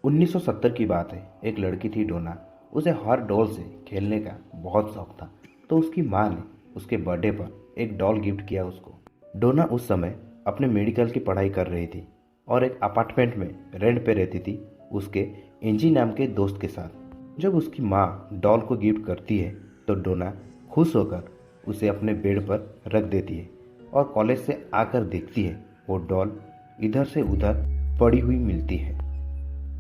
1970 की बात है। एक लड़की थी डोना। उसे हर डॉल से खेलने का बहुत शौक था। तो उसकी माँ ने उसके बर्थडे पर एक डॉल गिफ्ट किया उसको। डोना उस समय अपने मेडिकल की पढ़ाई कर रही थी और एक अपार्टमेंट में रेंट पे रहती थी उसके एंजी नाम के दोस्त के साथ। जब उसकी माँ डॉल को गिफ्ट करती है तो डोना खुश होकर उसे अपने बेड पर रख देती है और कॉलेज से आकर देखती है वो डॉल इधर से उधर पड़ी हुई मिलती है।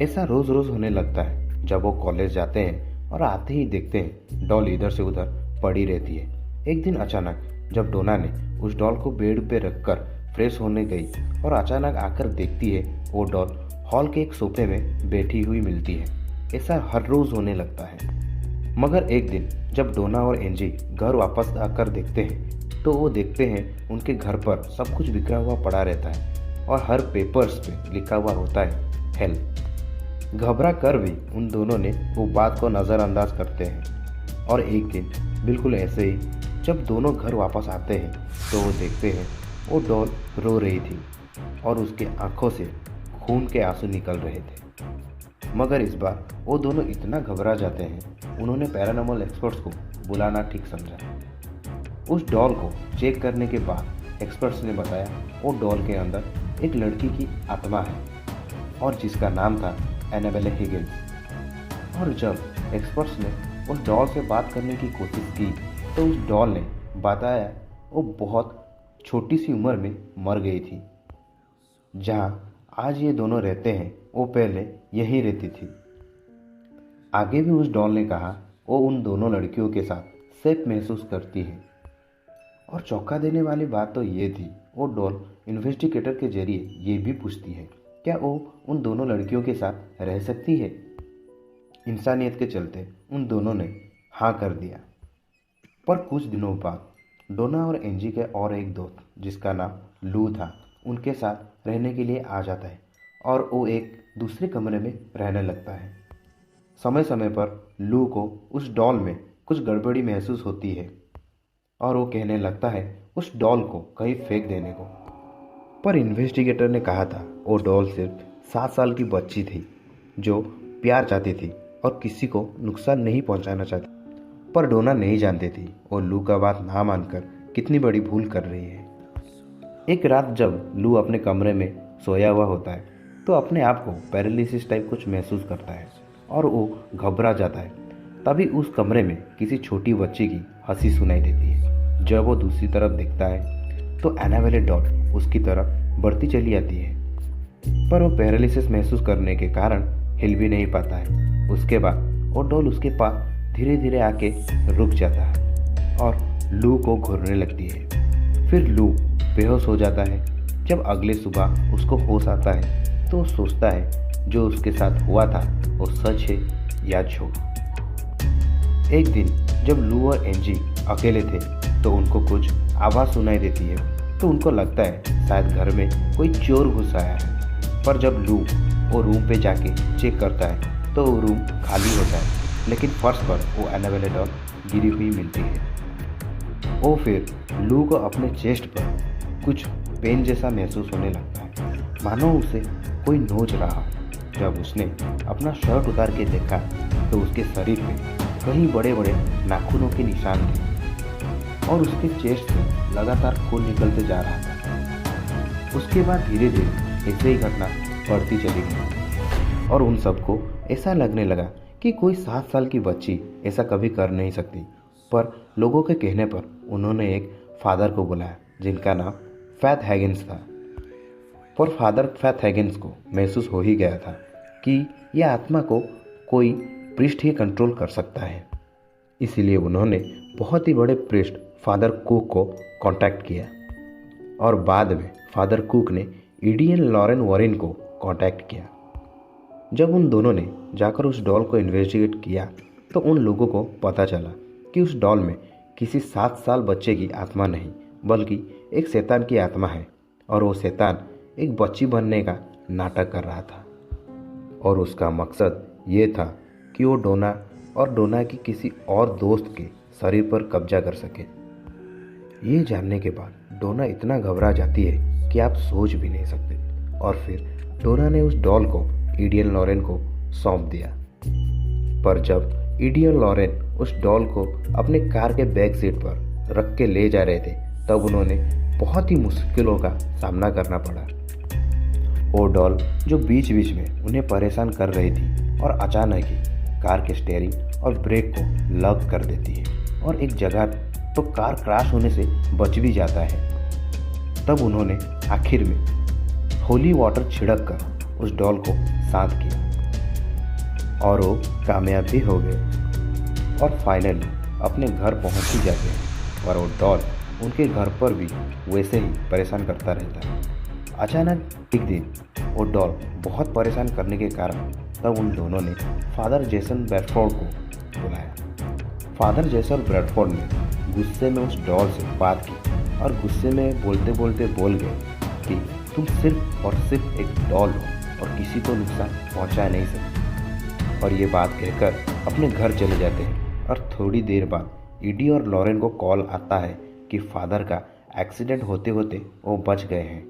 ऐसा रोज रोज होने लगता है। जब वो कॉलेज जाते हैं और आते ही देखते हैं डॉल इधर से उधर पड़ी रहती है। एक दिन अचानक जब डोना ने उस डॉल को बेड पे रखकर फ्रेश होने गई और अचानक आकर देखती है वो डॉल हॉल के एक सोफे में बैठी हुई मिलती है। ऐसा हर रोज होने लगता है। मगर एक दिन जब डोना और एंजी घर वापस आकर देखते हैं तो वो देखते हैं उनके घर पर सब कुछ बिखरा हुआ पड़ा रहता है और हर पेपर्स पे लिखा हुआ होता है हेल्प। घबरा कर भी उन दोनों ने वो बात को नज़रअंदाज करते हैं और एक दिन बिल्कुल ऐसे ही जब दोनों घर वापस आते हैं तो वो देखते हैं वो डॉल रो रही थी और उसके आंखों से खून के आंसू निकल रहे थे। मगर इस बार वो दोनों इतना घबरा जाते हैं उन्होंने पैरानॉर्मल एक्सपर्ट्स को बुलाना ठीक समझा। उस डॉल को चेक करने के बाद एक्सपर्ट्स ने बताया वो डॉल के अंदर एक लड़की की आत्मा है और जिसका नाम था एनाबेल हिगिंस। और जब एक्सपर्ट्स ने उस डॉल से बात करने की कोशिश की तो उस डॉल ने बताया वो बहुत छोटी सी उम्र में मर गई थी। जहाँ आज ये दोनों रहते हैं वो पहले यहीं रहती थी। आगे भी उस डॉल ने कहा वो उन दोनों लड़कियों के साथ सेफ महसूस करती है। और चौंका देने वाली बात तो ये थी वो डॉल इन्वेस्टिगेटर के जरिए ये भी पूछती है क्या वो उन दोनों लड़कियों के साथ रह सकती है। इंसानियत के चलते उन दोनों ने हाँ कर दिया। पर कुछ दिनों बाद डोना और एंजी के और एक दोस्त जिसका नाम लू था उनके साथ रहने के लिए आ जाता है और वो एक दूसरे कमरे में रहने लगता है। समय समय पर लू को उस डॉल में कुछ गड़बड़ी महसूस होती है और वो कहने लगता है उस डॉल को कहीं फेंक देने को। पर इन्वेस्टिगेटर ने कहा था वो डॉल सिर्फ 7 साल की बच्ची थी जो प्यार चाहती थी और किसी को नुकसान नहीं पहुंचाना चाहती। पर डोना नहीं जानती थी वो लू का बात ना मानकर कितनी बड़ी भूल कर रही है। एक रात जब लू अपने कमरे में सोया हुआ होता है तो अपने आप को पैरालिसिस टाइप कुछ महसूस करता है और वो घबरा जाता है। तभी उस कमरे में किसी छोटी बच्ची की हंसी सुनाई देती है। जब वो दूसरी तरफ देखता है तो एनाबेल डॉल उसकी तरफ बढ़ती चली आती है। पर वो पैरालिसिस महसूस करने के कारण हिल भी नहीं पाता है। उसके बाद वो डॉल उसके पास धीरे धीरे आके रुक जाता है और लू को घूरने लगती है। फिर लू बेहोश हो जाता है। जब अगले सुबह उसको होश आता है तो वो सोचता है जो उसके साथ हुआ था वो सच है या झूठ। एक दिन जब लू और एंजी अकेले थे तो उनको कुछ आवाज़ सुनाई देती है तो उनको लगता है शायद घर में कोई चोर घुस आया है। पर जब लू वो रूम पे जाके चेक करता है तो वो रूम खाली होता है लेकिन फर्श पर वो एनाबेल डॉल गिरी हुई मिलती है। वो फिर लू को अपने चेस्ट पर कुछ पेन जैसा महसूस होने लगता है मानो उसे कोई नोच रहा हो। जब उसने अपना शर्ट उतार के देखा तो उसके शरीर पे कई बड़े बड़े नाखूनों के निशान थे और उसके चेस्ट से लगातार खून निकलते जा रहा था। उसके बाद धीरे धीरे ऐसे ही घटना बढ़ती चली गई और उन सबको ऐसा लगने लगा कि कोई 7 साल की बच्ची ऐसा कभी कर नहीं सकती। पर लोगों के कहने पर उन्होंने एक फादर को बुलाया जिनका नाम फैथ हैगिंस था। पर फादर फैथ हैगिंस को महसूस हो ही गया था कि यह आत्मा को कोई प्रीस्ट ही कंट्रोल कर सकता है। इसीलिए उन्होंने बहुत ही बड़े प्रीस्ट फादर कुक को कांटेक्ट किया और बाद में फादर कुक ने ईडीएन लॉरेन वॉरेन को कांटेक्ट किया। जब उन दोनों ने जाकर उस डॉल को इन्वेस्टिगेट किया तो उन लोगों को पता चला कि उस डॉल में किसी 7 साल बच्चे की आत्मा नहीं बल्कि एक शैतान की आत्मा है और वो शैतान एक बच्ची बनने का नाटक कर रहा था और उसका मकसद ये था कि वो डोना और डोना की किसी और दोस्त के शरीर पर कब्जा कर सके। ये जानने के बाद डोना इतना घबरा जाती है कि आप सोच भी नहीं सकते। और फिर डोना ने उस डॉल को ईडियन लॉरेन को सौंप दिया। पर जब ईडियन लॉरेन उस डॉल को अपने कार के बैक सीट पर रख के ले जा रहे थे तब उन्होंने बहुत ही मुश्किलों का सामना करना पड़ा। वो डॉल जो बीच बीच में उन्हें परेशान कर रही थी और अचानक ही कार के स्टीयरिंग और ब्रेक को लॉक कर देती है और एक जगह तो कार क्रैश होने से बच भी जाता है। तब उन्होंने आखिर में होली वाटर छिड़क कर उस डॉल को शांत किया और वो कामयाब भी हो गए और फाइनली अपने घर पहुंच ही जाते हैं। पर वो डॉल उनके घर पर भी वैसे ही परेशान करता रहता है। अचानक एक दिन वो डॉल बहुत परेशान करने के कारण तब उन दोनों ने फादर जेसन ब्रैडफोर्ड को बुलाया। फादर जेसन ब्रैडफोर्ड ने गुस्से में उस डॉल से बात की और गुस्से में बोलते बोलते बोल गए कि तुम सिर्फ और सिर्फ एक डॉल हो और किसी को नुकसान पहुंचा नहीं सकते। और ये बात कहकर अपने घर चले जाते हैं और थोड़ी देर बाद ईडी और लॉरेन को कॉल आता है कि फादर का एक्सीडेंट होते होते वो बच गए हैं।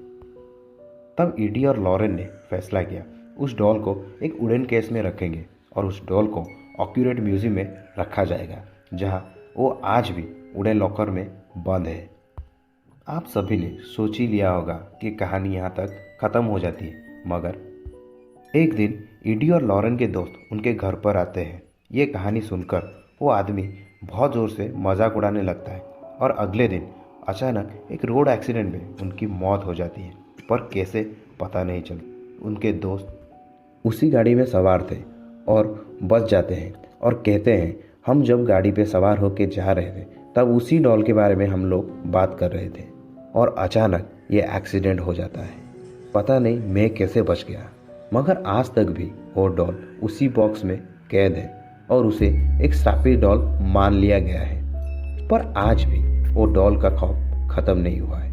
तब ईडी और लॉरेन ने फैसला किया उस डॉल को एक वुडन केस में रखेंगे और उस डॉल को ऑक्यूरेट म्यूजियम में रखा जाएगा जहां वो आज भी वुडन लॉकर में बंद है। आप सभी ने सोच ही लिया होगा कि कहानी यहाँ तक ख़त्म हो जाती है, मगर एक दिन ईडी और लॉरेन के दोस्त उनके घर पर आते हैं। ये कहानी सुनकर वो आदमी बहुत ज़ोर से मजाक उड़ाने लगता है और अगले दिन अचानक एक रोड एक्सीडेंट में उनकी मौत हो जाती है। पर कैसे पता नहीं चलता। उनके दोस्त उसी गाड़ी में सवार थे और बच जाते हैं और कहते हैं हम जब गाड़ी पे सवार होकर जा रहे थे तब उसी डॉल के बारे में हम लोग बात कर रहे थे और अचानक ये एक्सीडेंट हो जाता है। पता नहीं मैं कैसे बच गया, मगर आज तक भी वो डॉल उसी बॉक्स में कैद है और उसे एक श्रापित डॉल मान लिया गया है। पर आज भी वो डॉल का खौफ ख़त्म नहीं हुआ है।